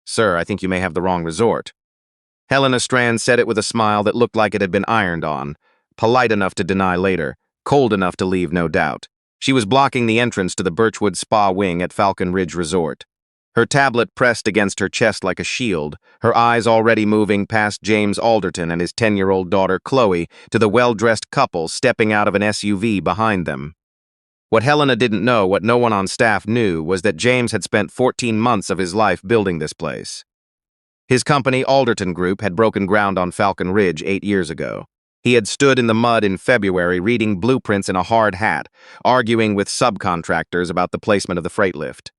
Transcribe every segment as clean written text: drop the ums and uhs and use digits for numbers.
"Sir, I think you may have the wrong resort." Helena Strand said it with a smile that looked like it had been ironed on, polite enough to deny later, cold enough to leave no doubt. She was blocking the entrance to the Birchwood Spa wing at Falcon Ridge Resort. Her tablet pressed against her chest like a shield, her eyes already moving past James Alderton and his 10-year-old daughter Chloe to the well-dressed couple stepping out of an SUV behind them. What Helena didn't know, what no one on staff knew, was that James had spent 14 months of his life building this place. His company, Alderton Group, had broken ground on Falcon Ridge 8 years ago. He had stood in the mud in February reading blueprints in a hard hat, arguing with subcontractors about the placement of the freight lift.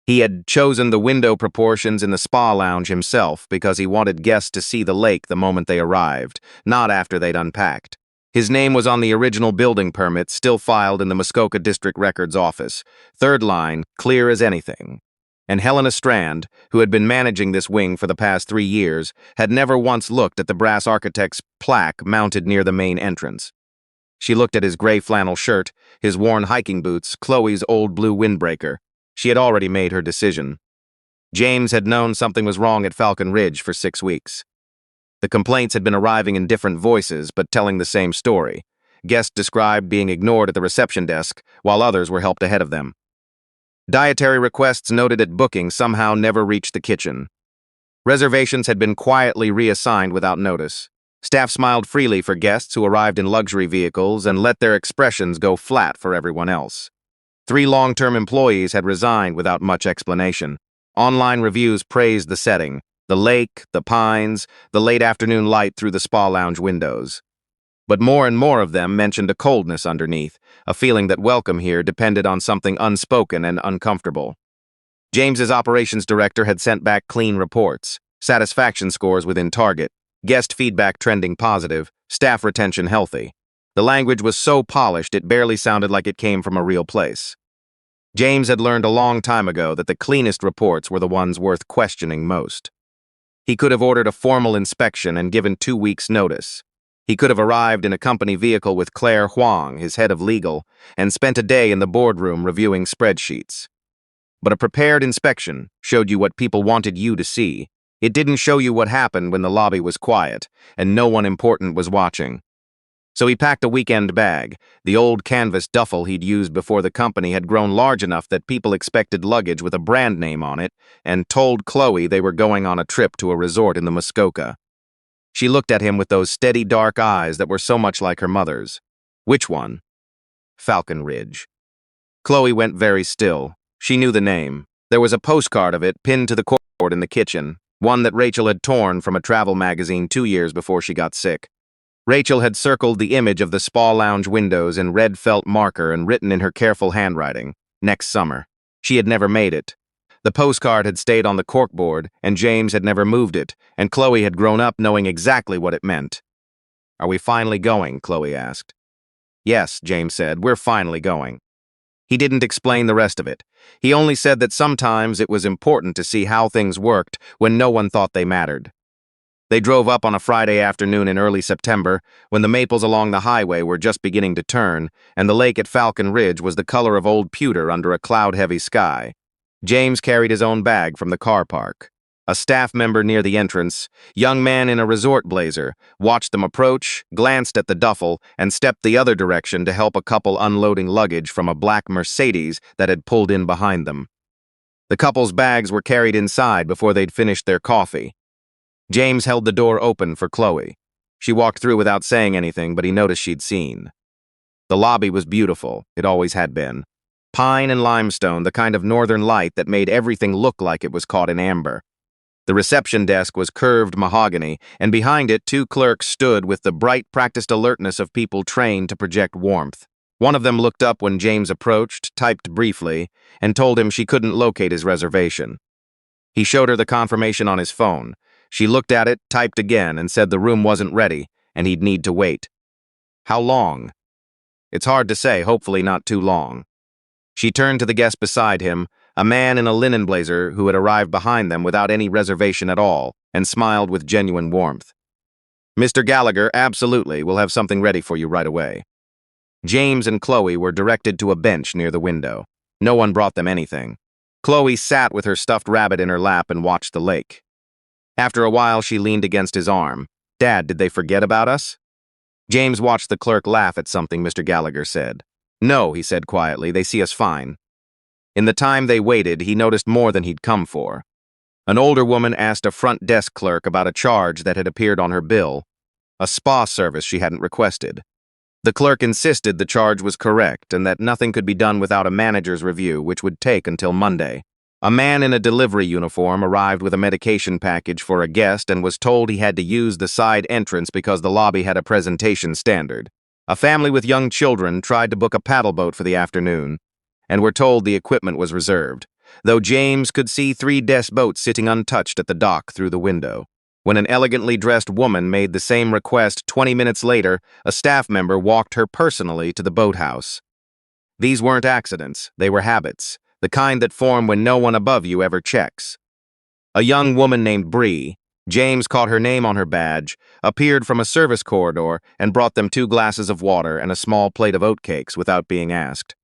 He had chosen the window proportions in the spa lounge himself because he wanted guests to see the lake the moment they arrived, not after they'd unpacked. His name was on the original building permit still filed in the Muskoka District Records office, third line, clear as anything. And Helena Strand, who had been managing this wing for the past 3 years, had never once looked at the brass architect's plaque mounted near the main entrance. She looked at his gray flannel shirt, his worn hiking boots, Chloe's old blue windbreaker. She had already made her decision. James had known something was wrong at Falcon Ridge for 6 weeks. The complaints had been arriving in different voices, but telling the same story. Guests described being ignored at the reception desk, while others were helped ahead of them. Dietary requests noted at booking somehow never reached the kitchen. Reservations had been quietly reassigned without notice. Staff smiled freely for guests who arrived in luxury vehicles and let their expressions go flat for everyone else. 3 long-term employees had resigned without much explanation. Online reviews praised the setting, the lake, the pines, the late afternoon light through the spa lounge windows. But more and more of them mentioned a coldness underneath, a feeling that welcome here depended on something unspoken and uncomfortable. James's operations director had sent back clean reports, satisfaction scores within target, guest feedback trending positive, staff retention healthy. The language was so polished it barely sounded like it came from a real place. James had learned a long time ago that the cleanest reports were the ones worth questioning most. He could have ordered a formal inspection and given 2 weeks' notice. He could have arrived in a company vehicle with Claire Huang, his head of legal, and spent a day in the boardroom reviewing spreadsheets. But a prepared inspection showed you what people wanted you to see. It didn't show you what happened when the lobby was quiet and no one important was watching. So he packed a weekend bag. The old canvas duffel he'd used before the company had grown large enough that people expected luggage with a brand name on it, and told Chloe they were going on a trip to a resort in the Muskoka. She looked at him with those steady dark eyes that were so much like her mother's. Which one? Falcon Ridge. Chloe went very still. She knew the name. There was a postcard of it pinned to the corkboard in the kitchen, one that Rachel had torn from a travel magazine 2 years before she got sick. Rachel had circled the image of the spa lounge windows in red felt marker and written in her careful handwriting, "Next summer." She had never made it. The postcard had stayed on the corkboard, and James had never moved it, and Chloe had grown up knowing exactly what it meant. "Are we finally going?" Chloe asked. "Yes," James said, "we're finally going." He didn't explain the rest of it. He only said that sometimes it was important to see how things worked when no one thought they mattered. They drove up on a Friday afternoon in early September, when the maples along the highway were just beginning to turn, and the lake at Falcon Ridge was the color of old pewter under a cloud-heavy sky. James carried his own bag from the car park. A staff member near the entrance, young man in a resort blazer, watched them approach, glanced at the duffel, and stepped the other direction to help a couple unloading luggage from a black Mercedes that had pulled in behind them. The couple's bags were carried inside before they'd finished their coffee. James held the door open for Chloe. She walked through without saying anything, but he noticed she'd seen. The lobby was beautiful, it always had been. Pine and limestone, the kind of northern light that made everything look like it was caught in amber. The reception desk was curved mahogany, and behind it 2 clerks stood with the bright, practiced alertness of people trained to project warmth. One of them looked up when James approached, typed briefly, and told him she couldn't locate his reservation. He showed her the confirmation on his phone. She looked at it, typed again, and said the room wasn't ready, and he'd need to wait. How long? It's hard to say, hopefully not too long. She turned to the guest beside him, a man in a linen blazer who had arrived behind them without any reservation at all, and smiled with genuine warmth. "Mr. Gallagher, absolutely, we'll have something ready for you right away." James and Chloe were directed to a bench near the window. No one brought them anything. Chloe sat with her stuffed rabbit in her lap and watched the lake. After a while, she leaned against his arm. "Dad, did they forget about us?" James watched the clerk laugh at something Mr. Gallagher said. "No," he said quietly, "they see us fine." In the time they waited, he noticed more than he'd come for. An older woman asked a front desk clerk about a charge that had appeared on her bill, a spa service she hadn't requested. The clerk insisted the charge was correct and that nothing could be done without a manager's review, which would take until Monday. A man in a delivery uniform arrived with a medication package for a guest and was told he had to use the side entrance because the lobby had a presentation standard. A family with young children tried to book a paddle boat for the afternoon and were told the equipment was reserved, though James could see 3 desk boats sitting untouched at the dock through the window. When an elegantly dressed woman made the same request 20 minutes later, a staff member walked her personally to the boathouse. These weren't accidents, they were habits, the kind that form when no one above you ever checks. A young woman named Bree, James caught her name on her badge, appeared from a service corridor and brought them 2 glasses of water and a small plate of oatcakes without being asked.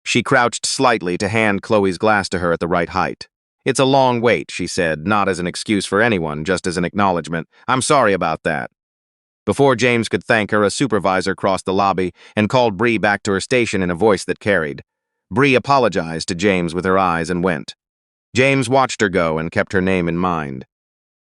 She crouched slightly to hand Chloe's glass to her at the right height. "It's a long wait," she said, not as an excuse for anyone, just as an acknowledgement. "I'm sorry about that." Before James could thank her, a supervisor crossed the lobby and called Bree back to her station in a voice that carried. Bree apologized to James with her eyes and went. James watched her go and kept her name in mind.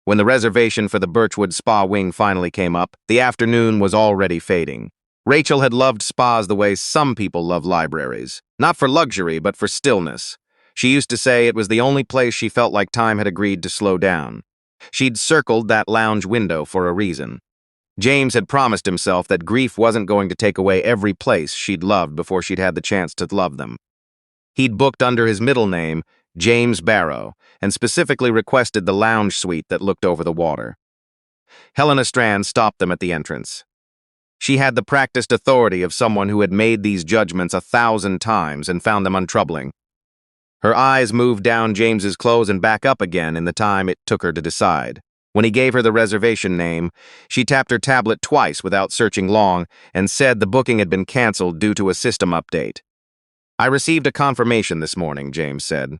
When the reservation for the Birchwood Spa wing finally came up, the afternoon was already fading. Rachel had loved spas the way some people love libraries. Not for luxury, but for stillness. She used to say it was the only place she felt like time had agreed to slow down. She'd circled that lounge window for a reason. James had promised himself that grief wasn't going to take away every place she'd loved before she'd had the chance to love them. He'd booked under his middle name, James Barrow, and specifically requested the lounge suite that looked over the water. Helena Strand stopped them at the entrance. She had the practiced authority of someone who had made these judgments 1,000 times and found them untroubling. Her eyes moved down James's clothes and back up again in the time it took her to decide. When he gave her the reservation name, she tapped her tablet twice without searching long and said the booking had been canceled due to a system update. "I received a confirmation this morning," James said.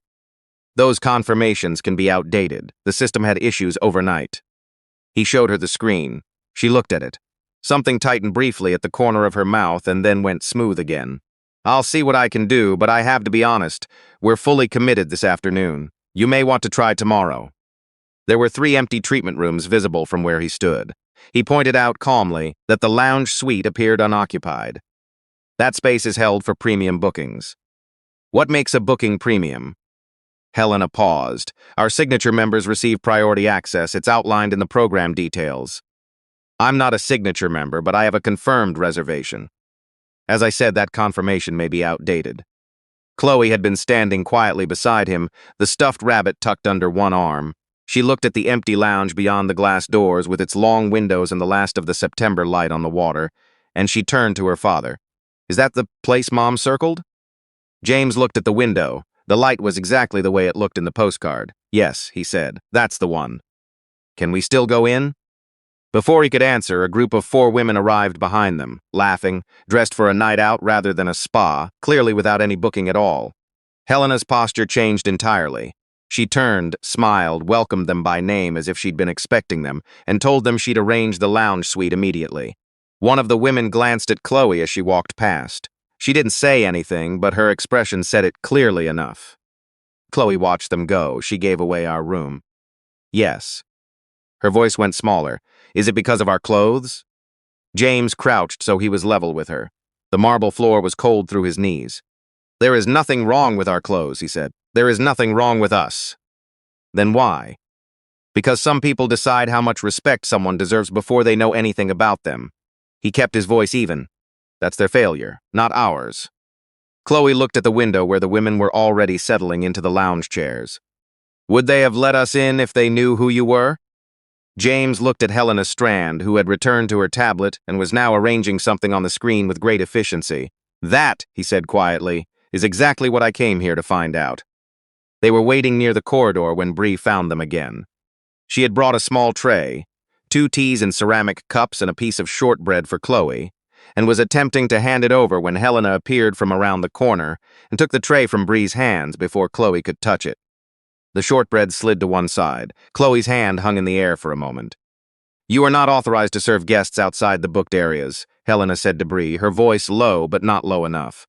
"Those confirmations can be outdated. The system had issues overnight." He showed her the screen. She looked at it. Something tightened briefly at the corner of her mouth and then went smooth again. "I'll see what I can do, but I have to be honest. We're fully committed this afternoon. You may want to try tomorrow." There were 3 empty treatment rooms visible from where he stood. He pointed out calmly that the lounge suite appeared unoccupied. "That space is held for premium bookings." "What makes a booking premium?" Helena paused. "Our signature members receive priority access. It's outlined in the program details." "I'm not a signature member, but I have a confirmed reservation." As I said, that confirmation may be outdated. Chloe had been standing quietly beside him, the stuffed rabbit tucked under one arm. She looked at the empty lounge beyond the glass doors with its long windows and the last of the September light on the water, and she turned to her father. "Is that the place Mom circled?" James looked at the window. The light was exactly the way it looked in the postcard. "Yes," he said, "that's the one." "Can we still go in?" Before he could answer, a group of 4 women arrived behind them, laughing, dressed for a night out rather than a spa, clearly without any booking at all. Helena's posture changed entirely. She turned, smiled, welcomed them by name as if she'd been expecting them, and told them she'd arrange the lounge suite immediately. One of the women glanced at Chloe as she walked past. She didn't say anything, but her expression said it clearly enough. Chloe watched them go. "She gave away our room." "Yes." Her voice went smaller. "Is it because of our clothes?" James crouched so he was level with her. The marble floor was cold through his knees. "There is nothing wrong with our clothes," he said. "There is nothing wrong with us." "Then why?" "Because some people decide how much respect someone deserves before they know anything about them." He kept his voice even. "That's their failure, not ours." Chloe looked at the window where the women were already settling into the lounge chairs. "Would they have let us in if they knew who you were?" James looked at Helena Strand, who had returned to her tablet and was now arranging something on the screen with great efficiency. "That," he said quietly, "is exactly what I came here to find out." They were waiting near the corridor when Bree found them again. She had brought a small tray, 2 teas in ceramic cups and a piece of shortbread for Chloe, and was attempting to hand it over when Helena appeared from around the corner and took the tray from Bree's hands before Chloe could touch it. The shortbread slid to one side. Chloe's hand hung in the air for a moment. "You are not authorized to serve guests outside the booked areas," Helena said to Bree, her voice low but not low enough.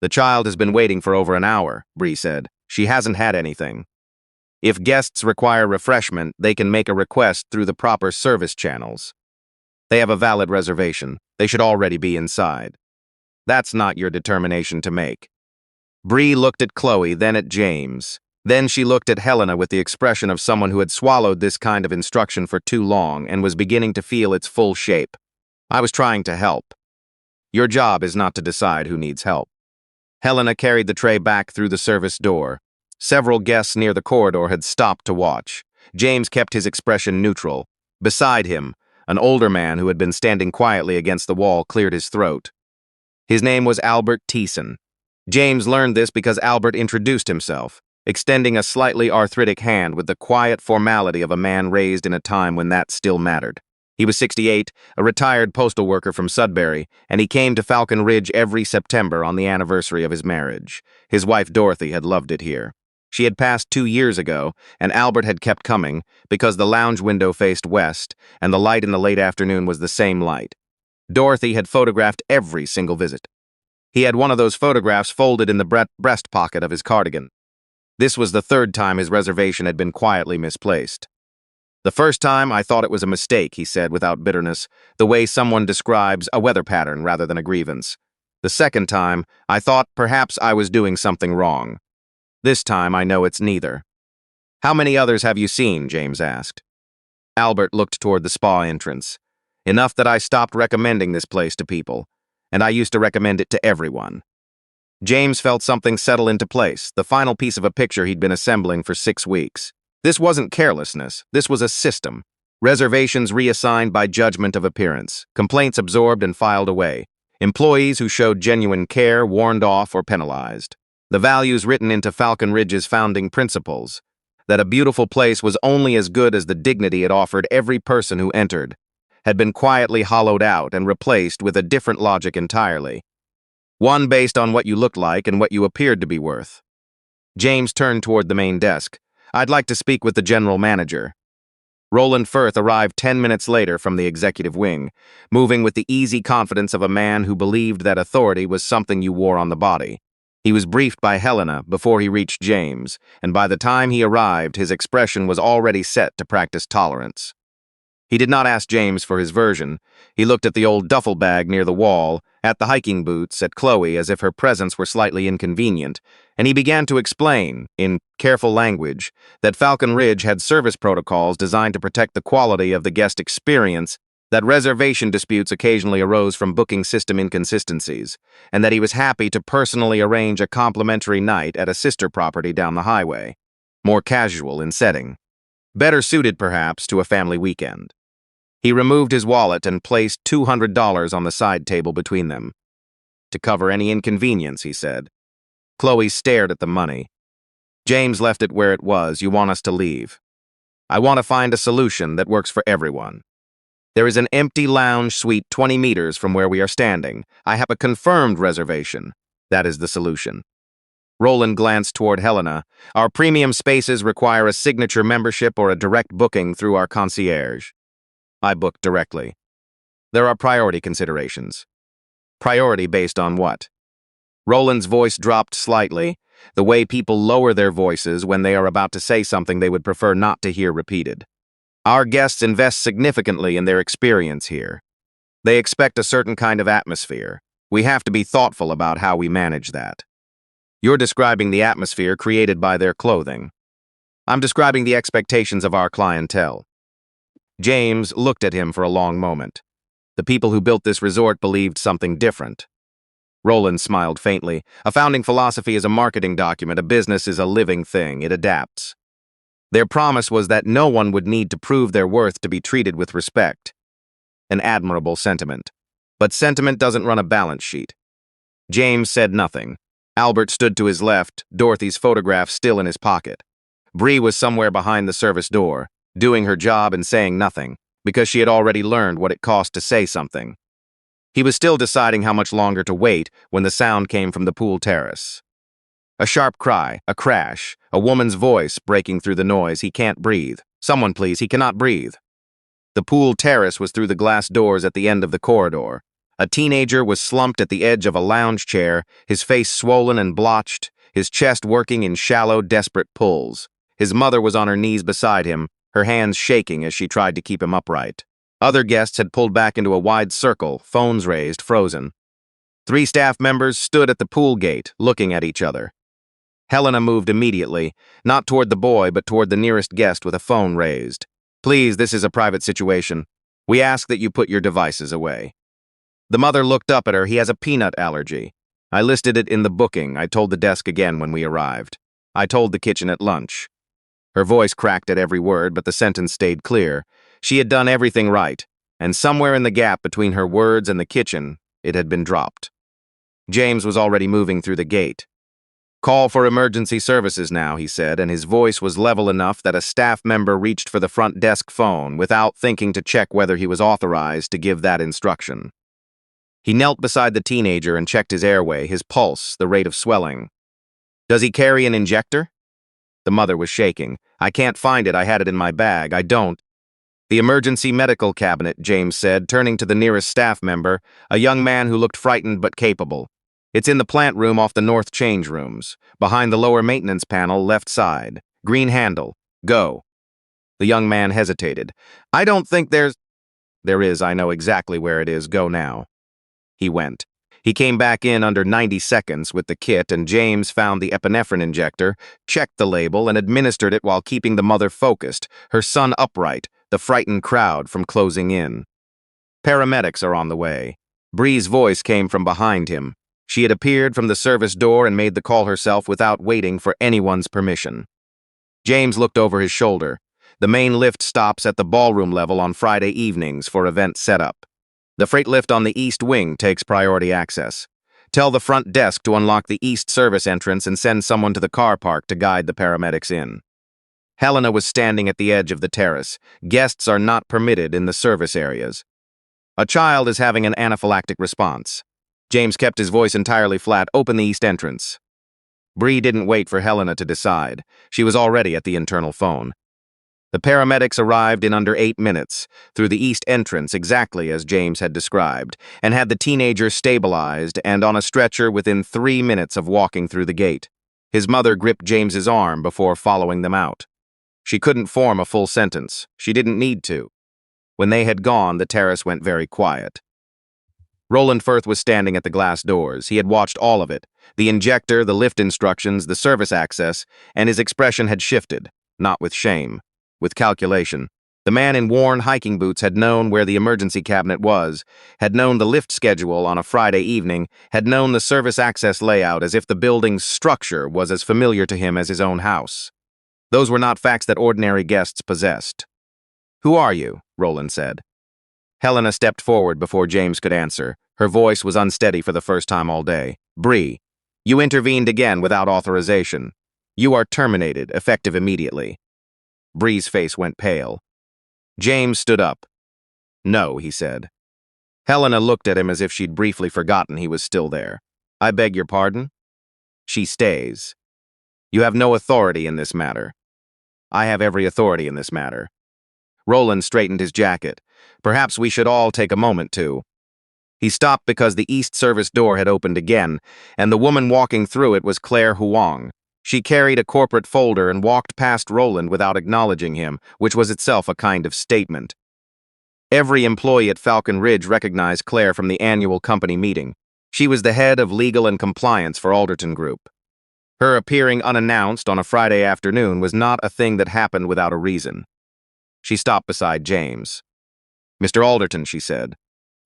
"The child has been waiting for over an hour," Bree said. "She hasn't had anything. If guests require refreshment, they can make a request through the proper service channels. They have a valid reservation. They should already be inside. That's not your determination to make." Bree looked at Chloe, then at James. Then she looked at Helena with the expression of someone who had swallowed this kind of instruction for too long and was beginning to feel its full shape. "I was trying to help. Your job is not to decide who needs help." Helena carried the tray back through the service door. Several guests near the corridor had stopped to watch. James kept his expression neutral. Beside him, an older man who had been standing quietly against the wall cleared his throat. His name was Albert Thiessen. James learned this because Albert introduced himself, extending a slightly arthritic hand with the quiet formality of a man raised in a time when that still mattered. He was 68, a retired postal worker from Sudbury, and he came to Falcon Ridge every September on the anniversary of his marriage. His wife Dorothy had loved it here. She had passed 2 years ago, and Albert had kept coming because the lounge window faced west, and the light in the late afternoon was the same light. Dorothy had photographed every single visit. He had one of those photographs folded in the breast pocket of his cardigan. This was the third time his reservation had been quietly misplaced. "The first time, I thought it was a mistake," he said without bitterness, the way someone describes a weather pattern rather than a grievance. "The second time, I thought perhaps I was doing something wrong. This time, I know it's neither." "How many others have you seen?" James asked. Albert looked toward the spa entrance. "Enough that I stopped recommending this place to people, and I used to recommend it to everyone." James felt something settle into place, the final piece of a picture he'd been assembling for 6 weeks. This wasn't carelessness, this was a system. Reservations reassigned by judgment of appearance, complaints absorbed and filed away, employees who showed genuine care warned off or penalized. The values written into Falcon Ridge's founding principles, that a beautiful place was only as good as the dignity it offered every person who entered, had been quietly hollowed out and replaced with a different logic entirely. One based on what you looked like and what you appeared to be worth. James turned toward the main desk. "I'd like to speak with the general manager." Roland Firth arrived 10 minutes later from the executive wing, moving with the easy confidence of a man who believed that authority was something you wore on the body. He was briefed by Helena before he reached James, and by the time he arrived, his expression was already set to practice tolerance. He did not ask James for his version. He looked at the old duffel bag near the wall, at the hiking boots, at Chloe as if her presence were slightly inconvenient, and he began to explain, in careful language, that Falcon Ridge had service protocols designed to protect the quality of the guest experience, that reservation disputes occasionally arose from booking system inconsistencies, and that he was happy to personally arrange a complimentary night at a sister property down the highway, more casual in setting, better suited perhaps to a family weekend. He removed his wallet and placed $200 on the side table between them. "To cover any inconvenience," he said. Chloe stared at the money. James left it where it was. "You want us to leave. I want to find a solution that works for everyone. There is an empty lounge suite 20 meters from where we are standing. I have a confirmed reservation. That is the solution." Roland glanced toward Helena. "Our premium spaces require a signature membership or a direct booking through our concierge." "I booked directly." "There are priority considerations." "Priority based on what?" Roland's voice dropped slightly, the way people lower their voices when they are about to say something they would prefer not to hear repeated. "Our guests invest significantly in their experience here. They expect a certain kind of atmosphere. We have to be thoughtful about how we manage that." "You're describing the atmosphere created by their clothing. I'm describing the expectations of our clientele." James looked at him for a long moment. The people who built this resort believed something different. Roland smiled faintly. "A founding philosophy is a marketing document. A business is a living thing. It adapts. Their promise was that no one would need to prove their worth to be treated with respect. An admirable sentiment. But sentiment doesn't run a balance sheet." James said nothing. Albert stood to his left, Dorothy's photograph still in his pocket. Bree was somewhere behind the service door, doing her job and saying nothing, because she had already learned what it cost to say something. He was still deciding how much longer to wait when the sound came from the pool terrace. A sharp cry, a crash, a woman's voice breaking through the noise. He can't breathe. Someone, please, he cannot breathe. The pool terrace was through the glass doors at the end of the corridor. A teenager was slumped at the edge of a lounge chair, his face swollen and blotched, his chest working in shallow, desperate pulls. His mother was on her knees beside him, her hands shaking as she tried to keep him upright. Other guests had pulled back into a wide circle, phones raised, frozen. 3 staff members stood at the pool gate, looking at each other. Helena moved immediately, not toward the boy, but toward the nearest guest with a phone raised. "Please, this is a private situation. We ask that you put your devices away." The mother looked up at her. "He has a peanut allergy. I listed it in the booking. I told the desk again when we arrived. I told the kitchen at lunch." Her voice cracked at every word, but the sentence stayed clear. She had done everything right, and somewhere in the gap between her words and the kitchen, it had been dropped. James was already moving through the gate. "Call for emergency services now," he said, and his voice was level enough that a staff member reached for the front desk phone without thinking to check whether he was authorized to give that instruction. He knelt beside the teenager and checked his airway, his pulse, the rate of swelling. "Does he carry an injector?" The mother was shaking. "I can't find it. I had it in my bag. I don't." "The emergency medical cabinet," James said, turning to the nearest staff member, a young man who looked frightened but capable. "It's in the plant room off the north change rooms, behind the lower maintenance panel, left side. Green handle. Go." The young man hesitated. "I don't think there's—" "There is. I know exactly where it is. Go now." He went. He came back in under 90 seconds with the kit, and James found the epinephrine injector, checked the label, and administered it while keeping the mother focused, her son upright, the frightened crowd from closing in. "Paramedics are on the way." Bree's voice came from behind him. She had appeared from the service door and made the call herself without waiting for anyone's permission. James looked over his shoulder. The main lift stops at the ballroom level on Friday evenings for event setup. The freight lift on the east wing takes priority access. Tell the front desk to unlock the east service entrance and send someone to the car park to guide the paramedics in. Helena was standing at the edge of the terrace. Guests are not permitted in the service areas. "A child is having an anaphylactic response." James kept his voice entirely flat. "Open the east entrance." Bree didn't wait for Helena to decide. She was already at the internal phone. The paramedics arrived in under 8 minutes, through the east entrance exactly as James had described, and had the teenager stabilized and on a stretcher within 3 minutes of walking through the gate. His mother gripped James's arm before following them out. She couldn't form a full sentence. She didn't need to. When they had gone, the terrace went very quiet. Roland Firth was standing at the glass doors. He had watched all of it, the injector, the lift instructions, the service access, and his expression had shifted, not with shame, with calculation. The man in worn hiking boots had known where the emergency cabinet was, had known the lift schedule on a Friday evening, had known the service access layout as if the building's structure was as familiar to him as his own house. Those were not facts that ordinary guests possessed. "Who are you?" Roland said. Helena stepped forward before James could answer. Her voice was unsteady for the first time all day. "Bree, you intervened again without authorization. You are terminated, effective immediately." Bree's face went pale. James stood up. "No," he said. Helena looked at him as if she'd briefly forgotten he was still there. "I beg your pardon?" "She stays. You have no authority in this matter." "I have every authority in this matter." Roland straightened his jacket. "Perhaps we should all take a moment to—" He stopped because the east service door had opened again, and the woman walking through it was Claire Huang. She carried a corporate folder and walked past Roland without acknowledging him, which was itself a kind of statement. Every employee at Falcon Ridge recognized Claire from the annual company meeting. She was the head of legal and compliance for Alderton Group. Her appearing unannounced on a Friday afternoon was not a thing that happened without a reason. She stopped beside James. "Mr. Alderton," she said,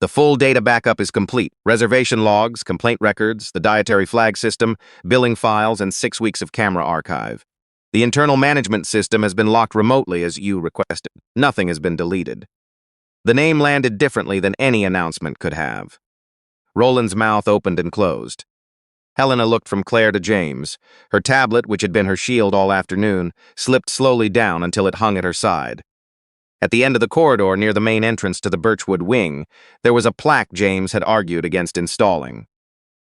"the full data backup is complete. Reservation logs, complaint records, the dietary flag system, billing files, and 6 weeks of camera archive. The internal management system has been locked remotely as you requested. Nothing has been deleted." The name landed differently than any announcement could have. Roland's mouth opened and closed. Helena looked from Claire to James. Her tablet, which had been her shield all afternoon, slipped slowly down until it hung at her side. At the end of the corridor near the main entrance to the Birchwood wing, there was a plaque James had argued against installing.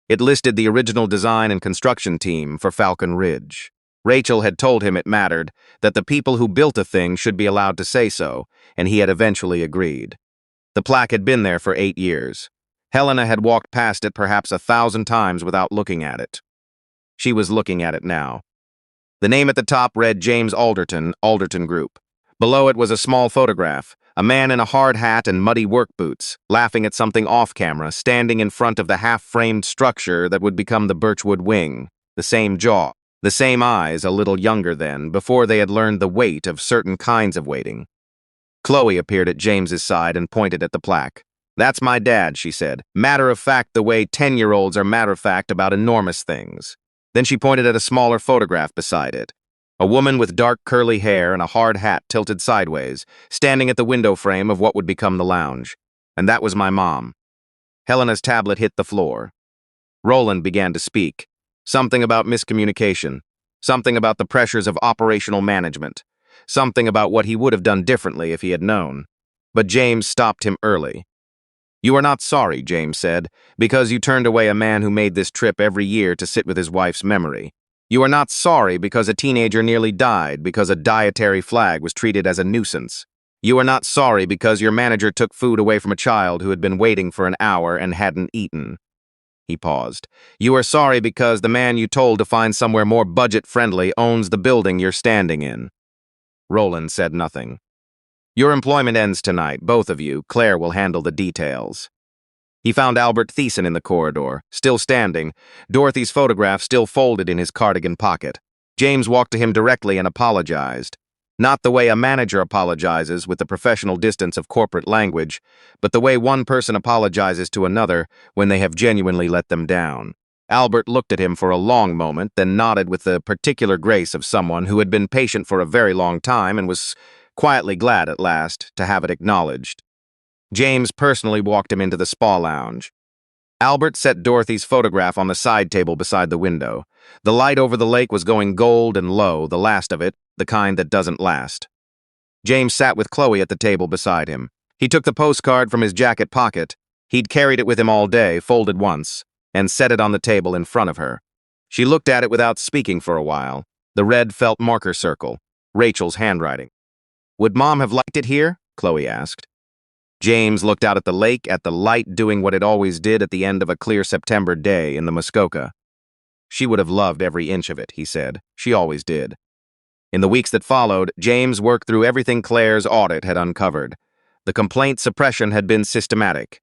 It listed the original design and construction team for Falcon Ridge. Rachel had told him it mattered, that the people who built a thing should be allowed to say so, and he had eventually agreed. The plaque had been there for 8 years. Helena had walked past it perhaps 1,000 times without looking at it. She was looking at it now. The name at the top read James Alderton, Alderton Group. Below it was a small photograph, a man in a hard hat and muddy work boots, laughing at something off-camera, standing in front of the half-framed structure that would become the Birchwood wing. The same jaw, the same eyes, a little younger then, before they had learned the weight of certain kinds of waiting. Chloe appeared at James's side and pointed at the plaque. "That's my dad," she said. "Matter of fact the way 10-year-olds are matter-of-fact about enormous things." Then she pointed at a smaller photograph beside it. A woman with dark curly hair and a hard hat tilted sideways, standing at the window frame of what would become the lounge. And that was my mom. Helena's tablet hit the floor. Roland began to speak. Something about miscommunication. Something about the pressures of operational management. Something about what he would have done differently if he had known. But James stopped him early. "You are not sorry," James said, "because you turned away a man who made this trip every year to sit with his wife's memory. You are not sorry because a teenager nearly died because a dietary flag was treated as a nuisance. You are not sorry because your manager took food away from a child who had been waiting for an hour and hadn't eaten." He paused. "You are sorry because the man you told to find somewhere more budget-friendly owns the building you're standing in." Roland said nothing. "Your employment ends tonight, both of you. Claire will handle the details." He found Albert Thiessen in the corridor, still standing, Dorothy's photograph still folded in his cardigan pocket. James walked to him directly and apologized. Not the way a manager apologizes with the professional distance of corporate language, but the way one person apologizes to another when they have genuinely let them down. Albert looked at him for a long moment, then nodded with the particular grace of someone who had been patient for a very long time and was quietly glad at last to have it acknowledged. James personally walked him into the spa lounge. Albert set Dorothy's photograph on the side table beside the window. The light over the lake was going gold and low, the last of it, the kind that doesn't last. James sat with Chloe at the table beside him. He took the postcard from his jacket pocket. He'd carried it with him all day, folded once, and set it on the table in front of her. She looked at it without speaking for a while, the red felt marker circle, Rachel's handwriting. "Would Mom have liked it here?" Chloe asked. James looked out at the lake, at the light doing what it always did at the end of a clear September day in the Muskoka. "She would have loved every inch of it," he said. "She always did." In the weeks that followed, James worked through everything Claire's audit had uncovered. The complaint suppression had been systematic.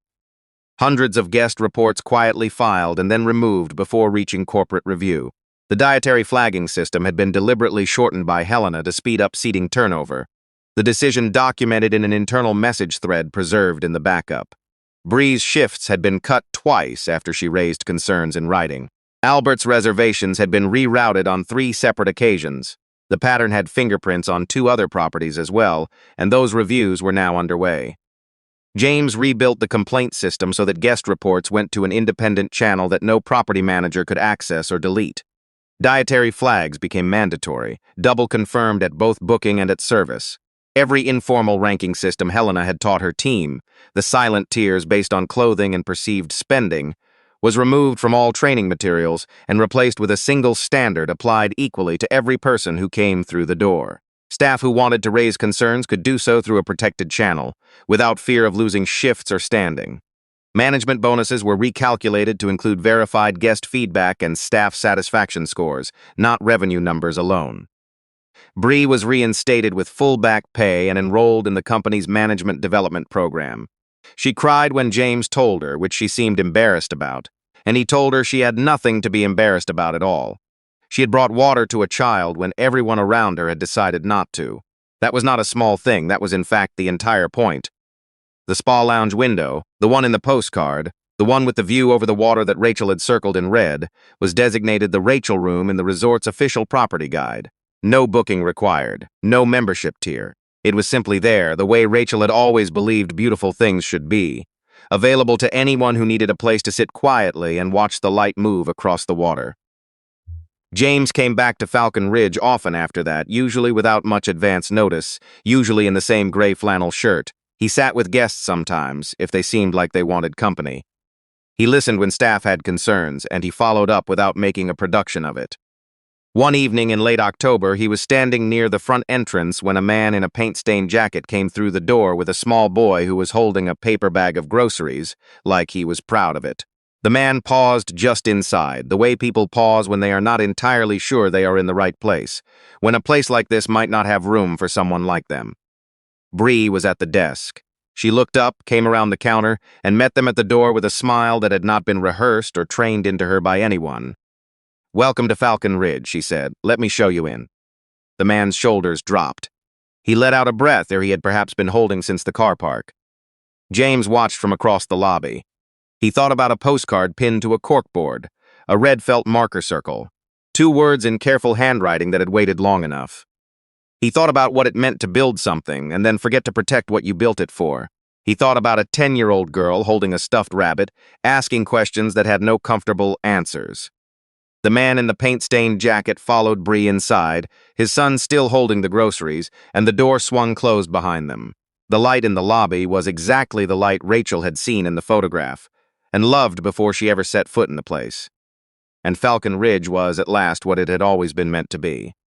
Hundreds of guest reports quietly filed and then removed before reaching corporate review. The dietary flagging system had been deliberately shortened by Helena to speed up seating turnover. The decision documented in an internal message thread preserved in the backup. Bree's shifts had been cut twice after she raised concerns in writing. Albert's reservations had been rerouted on 3 separate occasions. The pattern had fingerprints on 2 other properties as well, and those reviews were now underway. James rebuilt the complaint system so that guest reports went to an independent channel that no property manager could access or delete. Dietary flags became mandatory, double confirmed at both booking and at service. Every informal ranking system Helena had taught her team, the silent tiers based on clothing and perceived spending, was removed from all training materials and replaced with a single standard applied equally to every person who came through the door. Staff who wanted to raise concerns could do so through a protected channel, without fear of losing shifts or standing. Management bonuses were recalculated to include verified guest feedback and staff satisfaction scores, not revenue numbers alone. Bree was reinstated with full back pay and enrolled in the company's management development program. She cried when James told her, which she seemed embarrassed about, and he told her she had nothing to be embarrassed about at all. She had brought water to a child when everyone around her had decided not to. That was not a small thing, that was in fact the entire point. The spa lounge window, the one in the postcard, the one with the view over the water that Rachel had circled in red, was designated the Rachel Room in the resort's official property guide. No booking required, no membership tier. It was simply there, the way Rachel had always believed beautiful things should be, available to anyone who needed a place to sit quietly and watch the light move across the water. James came back to Falcon Ridge often after that, usually without much advance notice, usually in the same gray flannel shirt. He sat with guests sometimes, if they seemed like they wanted company. He listened when staff had concerns, and he followed up without making a production of it. One evening in late October, he was standing near the front entrance when a man in a paint-stained jacket came through the door with a small boy who was holding a paper bag of groceries, like he was proud of it. The man paused just inside, the way people pause when they are not entirely sure they are in the right place, when a place like this might not have room for someone like them. Bree was at the desk. She looked up, came around the counter, and met them at the door with a smile that had not been rehearsed or trained into her by anyone. "Welcome to Falcon Ridge," she said. "Let me show you in." The man's shoulders dropped. He let out a breath he had perhaps been holding since the car park. James watched from across the lobby. He thought about a postcard pinned to a corkboard, a red felt marker circle, 2 words in careful handwriting that had waited long enough. He thought about what it meant to build something and then forget to protect what you built it for. He thought about a 10-year-old girl holding a stuffed rabbit, asking questions that had no comfortable answers. The man in the paint-stained jacket followed Bree inside, his son still holding the groceries, and the door swung closed behind them. The light in the lobby was exactly the light Rachel had seen in the photograph, and loved before she ever set foot in the place. And Falcon Ridge was, at last, what it had always been meant to be.